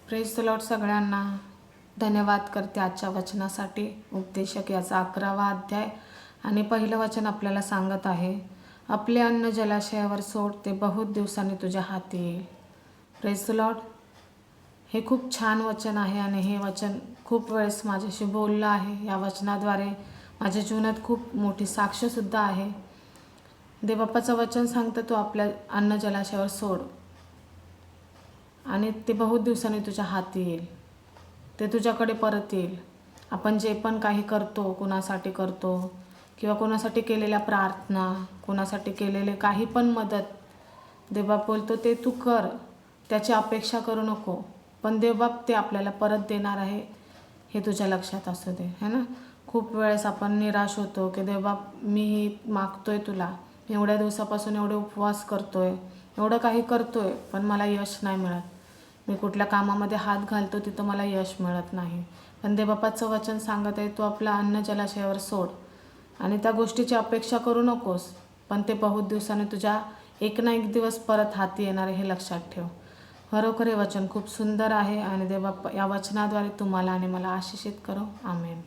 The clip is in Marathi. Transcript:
प्रेज द लॉर्ड सगळ्यांना. धन्यवाद करते आजच्या वचनासाठी. उपदेशक याचा 11वा अध्याय आणि पहिलं वचन आपल्याला सांगत आहे, आपले अन्न जलाशयावर सोड, ते बहुत दिवसांनी तुझ्या हाती येईल. Praise the Lord. हे खूप छान वचन आहे आणि हे वचन खूप वेळेस माझ्याशी बोललं आहे. या वचनाद्वारे माझ्या जीवनात खूप मोठी साक्षसुद्धा आहे. देवबापाचं वचन सांगतं, तू आपल्या अन्न जलाशयावर सोड आणि ते बहुत दिवसांनी तुझ्या हाती येईल, ते तुझ्याकडे परत येईल. आपण जे पण काही करतो, कोणासाठी करतो किंवा कोणासाठी केलेल्या प्रार्थना, कोणासाठी केलेले काही पण मदत, देवबाप बोलतो ते तू कर, त्याची अपेक्षा करू नको, पण देवबाप ते आपल्याला परत देणार आहे, हे तुझ्या लक्षात असू दे, है ना. खूप वेळेस आपण निराश होतो की देवबाप मी मागतोय तुला, एवढ्या दिवसापासून एवढे उपवास करतोय, एवढं काही करतोय, पण मला यश नाही मिळत. मी कुठल्या कामामध्ये हात घालतो तिथं मला यश मिळत नाही. पण देवबापाचं वचन सांगत आहे, तू आपला अन्न जलाशयावर सोड आणि त्या गोष्टीची अपेक्षा करू नकोस, पण ते बहुत दिवसाने तुझ्या एक ना एक दिवस परत हाती येणार आहे, हे लक्षात ठेव. खरोखर हे वचन खूप सुंदर आहे आणि देवबाप या वचनाद्वारे तुम्हाला आणि मला आशिषित करो. आमेन.